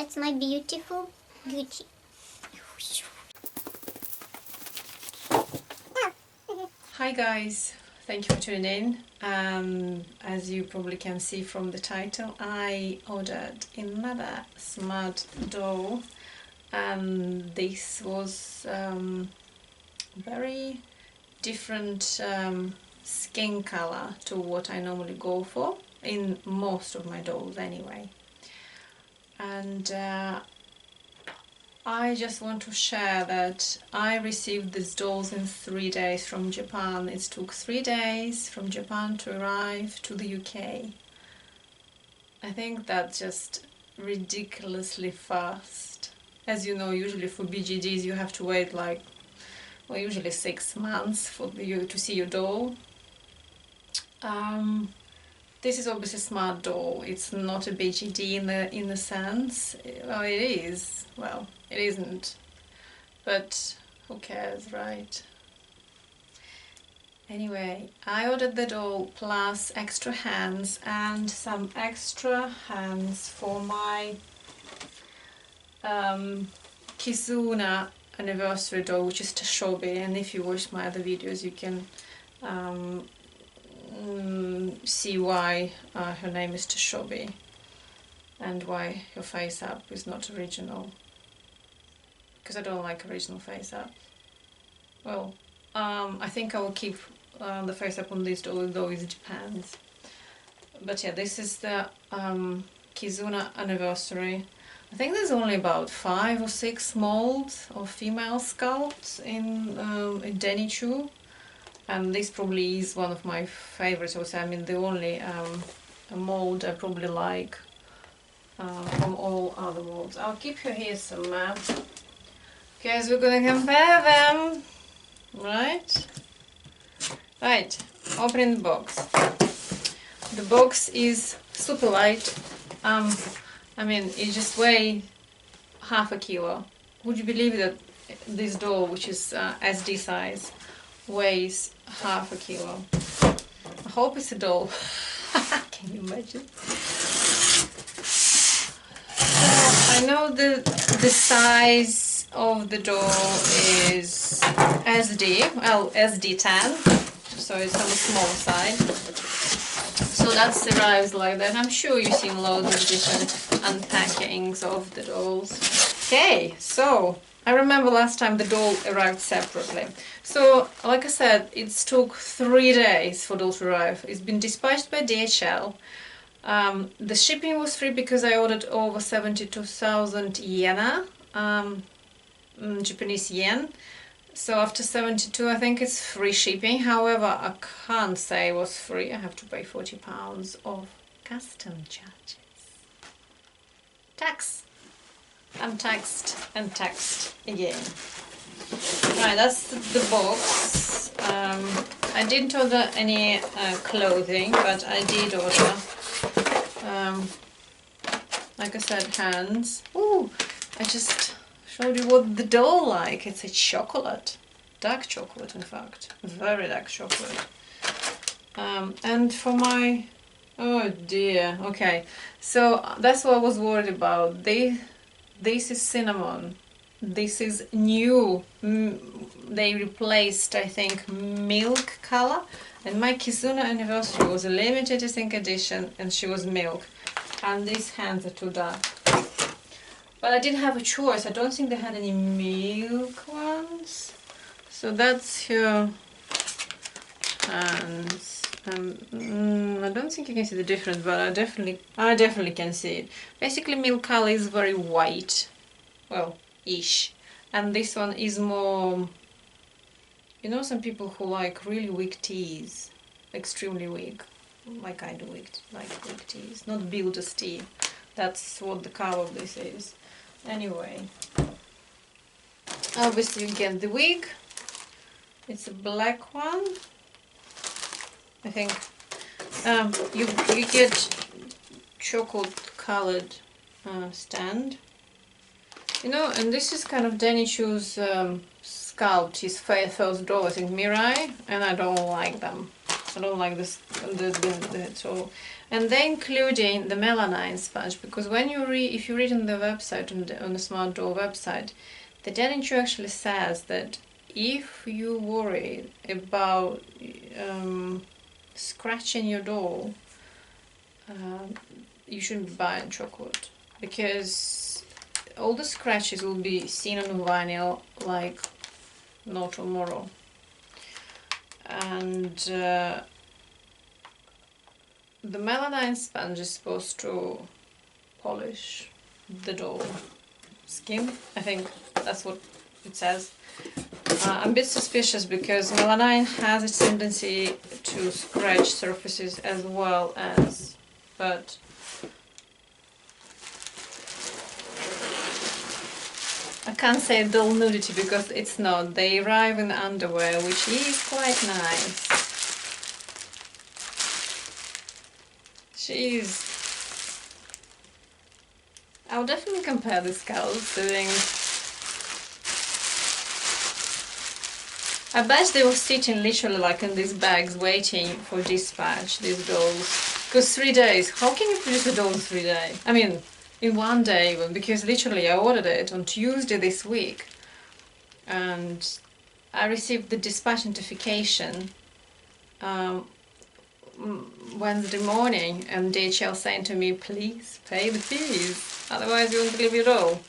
That's my beautiful Gucci. Hi guys, thank you for tuning in. As you probably can see from the title, I ordered another smart doll, and this was very different skin color to what I normally go for in most of my dolls anyway. And I just want to share that I received these dolls in 3 days from Japan. It took 3 days from Japan to arrive to the UK. I think that's just ridiculously fast. As you know, usually for BGDs you have to wait like, well, usually 6 months for you to see your doll. This is obviously a smart doll. It's not a BGD in the sense. Well, it is. Well, it isn't. But who cares, right? Anyway, I ordered the doll plus extra hands and some extra hands for my Kizuna Anniversary doll, which is Tashobi. And if you watch my other videos, you can see why her name is Tashobi and why her face up is not original, because I don't like original face up. Well, I think I will keep the face up on this doll, though it depends. But yeah, this is the Kizuna Anniversary. I think there's only about 5 or 6 molds of female sculpts in Denichu. And this probably is one of my favorites also. I mean, the only mold I probably like from all other molds. I'll keep you here somewhere, because we're gonna compare them, right? Right, opening the box. The box is super light. I mean, it just weighs half a kilo. Would you believe that this doll, which is SD size, weighs half a kilo? I hope it's a doll. Can you imagine? So I know the size of the doll is SD, well, SD10, so it's on the smaller side. So that arrives like that. I'm sure you've seen loads of different unpackings of the dolls. Okay, so I remember last time the doll arrived separately. So, like I said, it took 3 days for doll to arrive. It's been dispatched by DHL. The shipping was free because I ordered over 72,000 yen, Japanese yen. So after 72, I think it's free shipping. However, I can't say it was free. I have to pay £40 of custom charges. Tax. I'm taxed and taxed again. Right, that's the box. I didn't order any clothing, but I did order, like I said, hands. Ooh, I just showed you what the doll like. It's a chocolate, dark chocolate, in fact, very dark chocolate. And for my, oh dear, okay, so that's what I was worried about. This is cinnamon. This is new. They replaced, I think, milk color. And my Kizuna Anniversary was a limited, I think, edition, and she was milk. And these hands are too dark. But I didn't have a choice. I don't think they had any milk ones. So that's her hands. I don't think you can see the difference, but I definitely can see it. Basically, milk color is very white, well, ish, and this one is more. You know, some people who like really weak teas, extremely weak, like I do, weak teas, not builder's tea. That's what the color of this is. Anyway, obviously you get the wig. It's a black one. I think you get chocolate colored stand, you know, and this is kind of Denichu's sculpt, his first doll, I think, Mirai, and I don't like them. I don't like this the tool. And they're including the melanine sponge, because when you if you read on the website, on the Smart Doll website, the dentistry actually says that if you worry about scratching your doll, you shouldn't be buying chocolate, because all the scratches will be seen on the vinyl like no tomorrow. And the melanine sponge is supposed to polish the doll skin. I think that's what it says. I'm a bit suspicious because melanine has a tendency to scratch surfaces as well as, but I can't say doll nudity because it's not. They arrive in underwear, which is quite nice. Jeez. I'll definitely compare the skulls doing. I bet they were sitting literally like in these bags waiting for dispatch, these dolls. Because 3 days, how can you produce a doll in 3 days? I mean, in 1 day even, because literally I ordered it on Tuesday this week. And I received the dispatch notification Wednesday morning, and DHL saying to me, please pay the fees, otherwise you won't deliver your doll.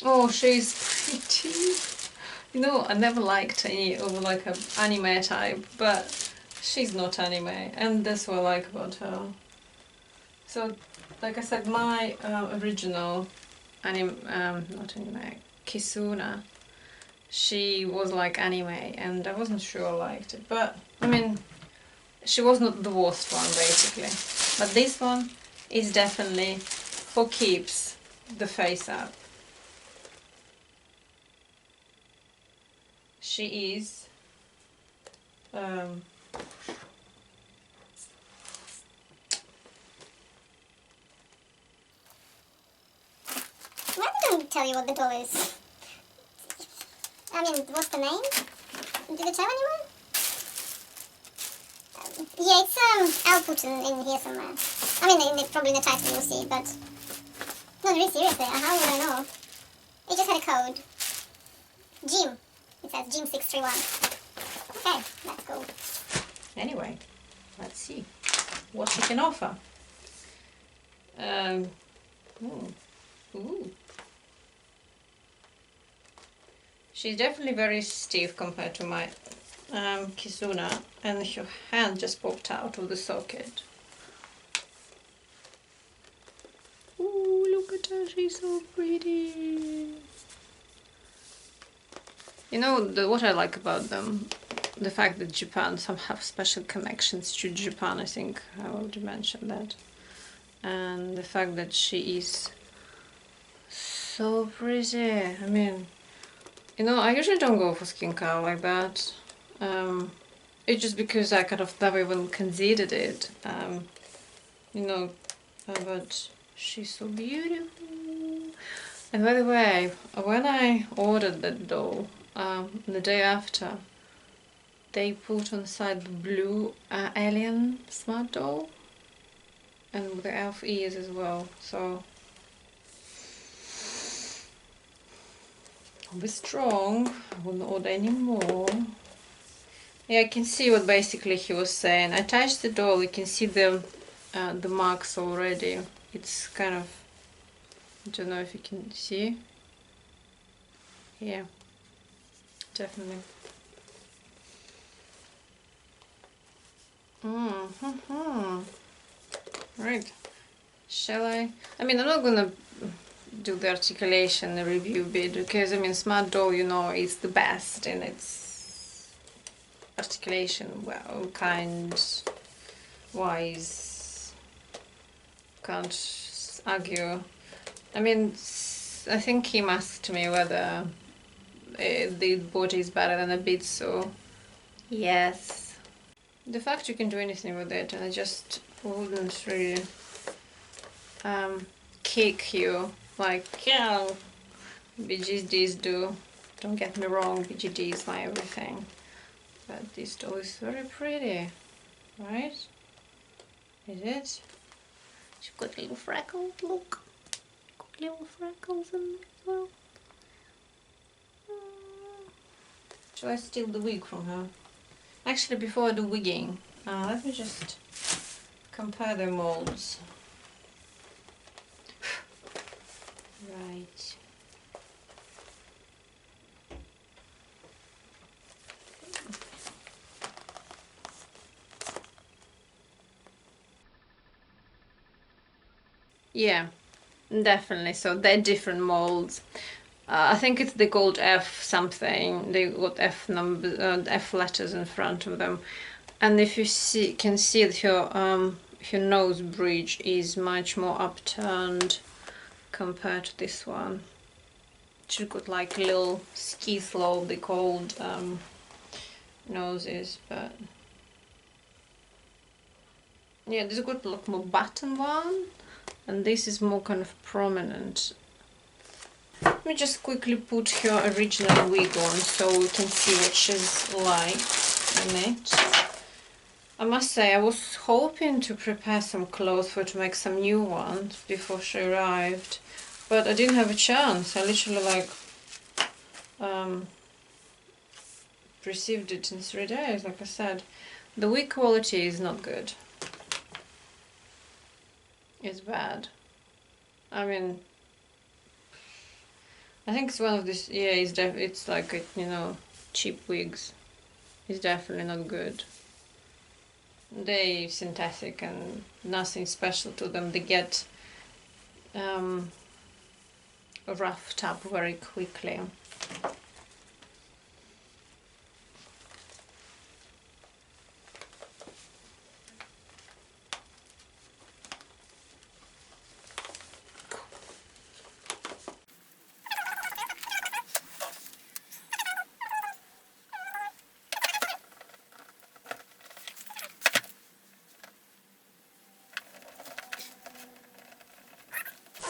Oh, she's pretty. You know, I never liked any of like an anime type, but she's not anime, and that's what I like about her. So, like I said, my original not anime, Kizuna, she was like anime, and I wasn't sure I liked it, but I mean, she was not the worst one basically. But this one is definitely for keeps the face up. She is Why did I tell you what the doll is? I mean, what's the name? Did they tell anyone? Yeah, it's I'll put it in here somewhere. I mean, probably in the title you'll see, but no, really seriously, how would I know? It just had a code. Jim. It says Jim 631. Okay, let's go. Anyway, let's see what she can offer. Ooh. She's definitely very stiff compared to my Kizuna, and her hand just popped out of the socket. Ooh, look at her, she's so pretty. You know, what I like about them, the fact that Japan, some have special connections to Japan, I think I already mentioned that. And the fact that she is so pretty. I mean, you know, I usually don't go for skincare like that. It's just because I kind of never even considered it. You know, but she's so beautiful. And by the way, when I ordered that doll, the day after, they put on the side the blue alien smart doll, and with the elf ears as well. So I'll be strong. I won't order any more. Yeah, I can see what basically he was saying. I touched the doll. You can see the marks already. It's kind of, I don't know if you can see. Yeah, definitely. Right. Shall I? I mean, I'm not gonna do the articulation review bit because I mean, Smart Doll, you know, is the best in its articulation. Well, kind, wise. Can't argue. I mean, I think Kim asked me whether the body is better than a bit, so yes. The fact you can do anything with it, and I just wouldn't really kick you like, yeah, BGDs do. Don't get me wrong, BGD is my everything. But this doll is very pretty, right? Is it? She's got little freckles, look. Got little freckles in it as well. Shall I steal the wig from her? Actually, before I do wigging, let me just compare the molds. Right. Yeah, definitely. So they're different molds. I think it's they called F something. They got F number, F letters in front of them. And if you can see that your nose bridge is much more upturned compared to this one. She's got like little ski slope, they called noses, but yeah, this got like more button one, and this is more kind of prominent. Let me just quickly put her original wig on so we can see what she's like in it. I must say, I was hoping to prepare some clothes for her to make some new ones before she arrived, but I didn't have a chance. I literally like received it in 3 days, like I said. The wig quality is not good. It's bad. I mean, I think it's one of these, yeah, it's like, you know, cheap wigs. It's definitely not good. They synthetic and nothing special to them. They get roughed up very quickly.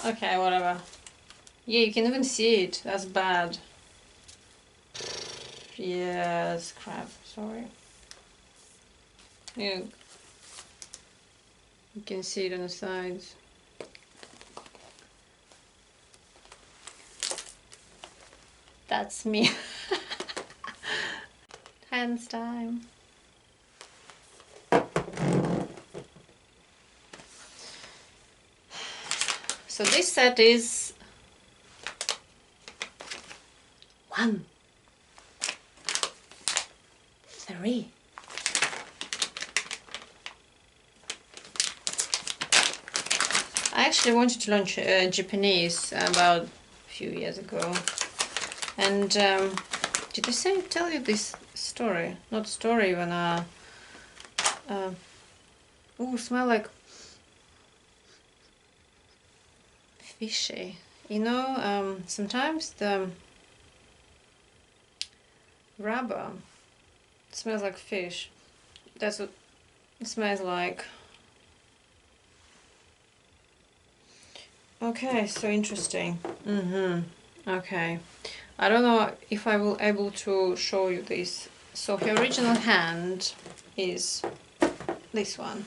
Okay, whatever. Yeah, you can even see it. That's bad. Yes, crap. Sorry. Yeah, you can see it on the sides. That's me. Hands time. So this set is 1, 3. I actually wanted to launch Japanese about a few years ago, and did I tell you this story? Not story, even oh, smell like fishy. You know, sometimes the rubber smells like fish. That's what it smells like. Okay, so interesting. Okay. I don't know if I will able to show you this. So her original hand is this one.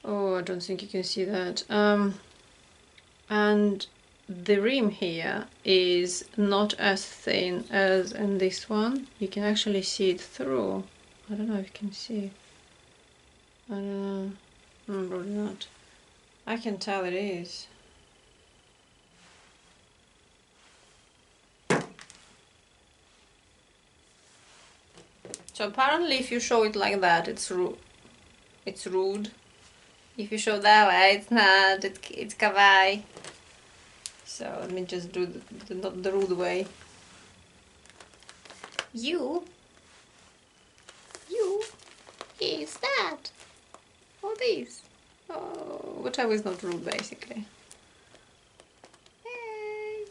Oh, I don't think you can see that. And the rim here is not as thin as in this one. You can actually see it through. I don't know if you can see. I don't know. Probably not. I can tell it is. So apparently if you show it like that, it's rude. It's rude. If you show that way, it's not. It's kawaii. So let me just do not the rude way. You, is that? Or this? Oh, whatever is not rude, basically. Hey.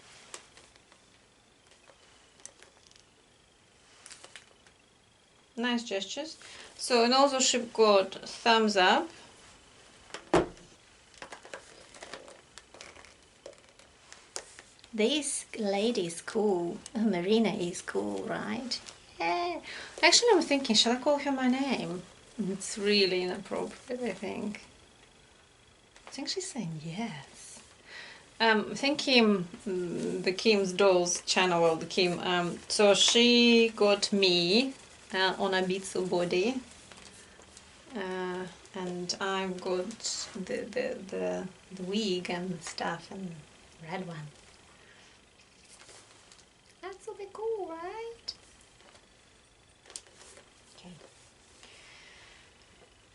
nice gestures. So, and also she got thumbs up. This lady is cool. Marina is cool, right? Yeah. Actually, I'm thinking, shall I call her my name? It's really inappropriate, I think. I think she's saying yes. I think Kim, the Kim's Dolls channel, well, the Kim, so she got me on a Bitsu body. And I've got the wig and stuff and red one. That's super cool, right? Okay.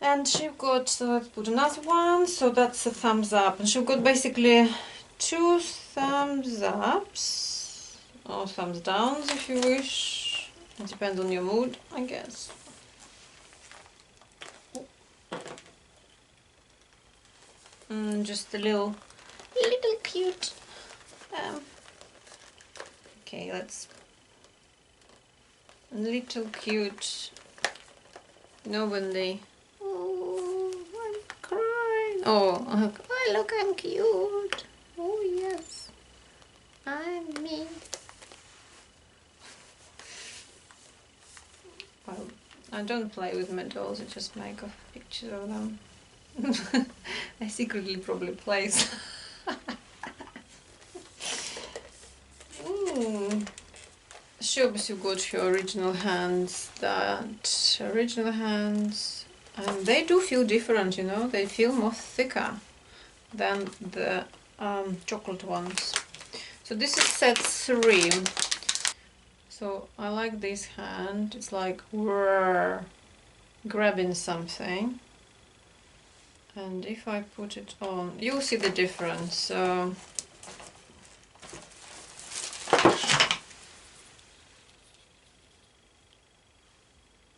And she got, so let's put another one, so that's a thumbs up. And she got basically 2 thumbs ups, or thumbs downs if you wish. It depends on your mood, I guess. Just a little cute. Okay, let's. A little cute. Nobody. Oh, I'm crying. Oh, look, I'm cute. Oh, yes. I'm me. Well, I don't play with my dolls, I just make a picture of them. I secretly probably play. She obviously got her original hands, and they do feel different, you know, they feel more thicker than the chocolate ones. So this is set 3. So I like this hand, it's like grabbing something. And if I put it on, you'll see the difference. So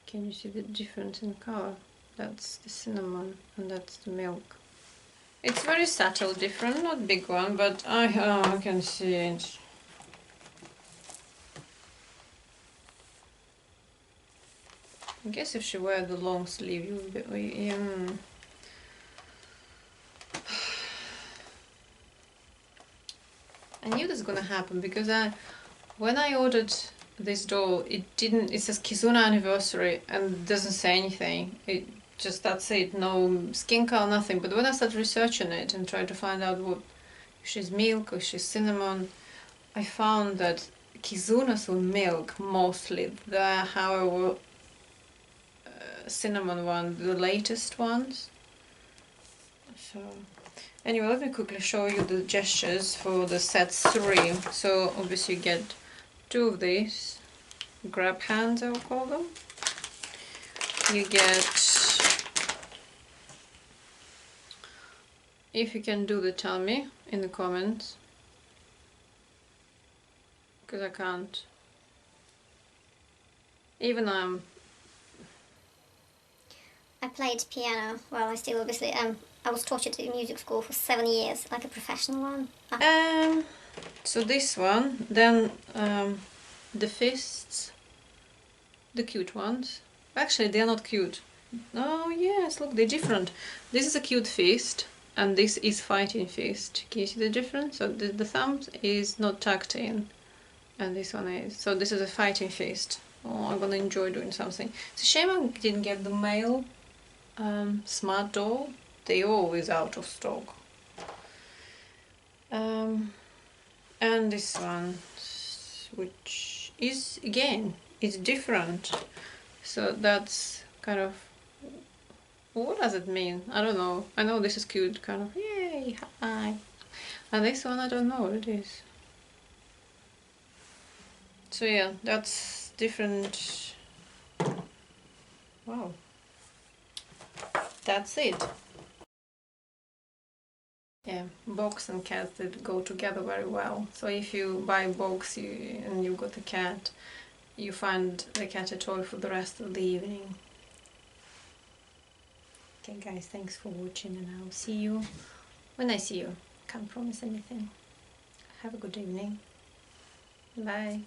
can you see the difference in color? That's the cinnamon and that's the milk. It's very subtle different, not big one, but I can see it. I guess if she wear the long sleeve, you would be. I knew this was gonna happen because when I ordered this doll, it says Kizuna Anniversary and it doesn't say anything. It just, that's it, no skin color, nothing. But when I started researching it and tried to find out what, if she's milk or she's cinnamon, I found that Kizunas were milk mostly. However, cinnamon one, the latest ones. So anyway, let me quickly show you the gestures for the set 3. So obviously you get 2 of these grab hands, I will call them. You get, if you can do the, tell me in the comments, because I can't. Even I played piano. Well, I still obviously I was taught it in music school for 7 years, like a professional one. So this one, then the fists, the cute ones. Actually, they're not cute. Oh yes, look, they're different. This is a cute fist, and this is fighting fist. Can you see the difference? So the thumb is not tucked in, and this one is. So this is a fighting fist. Oh, I'm gonna enjoy doing something. It's a shame I didn't get the male smart doll. They're always out of stock. And this one, which is, again, it's different. So that's kind of, what does it mean? I don't know. I know this is cute, kind of, yay, hi. And this one, I don't know what it is. So yeah, that's different. Wow. That's it. Yeah, box and cat, that go together very well. So if you buy a box and you got a cat, you find the cat a toy for the rest of the evening. Okay guys, thanks for watching, and I'll see you when I see you. Can't promise anything. Have a good evening. Bye.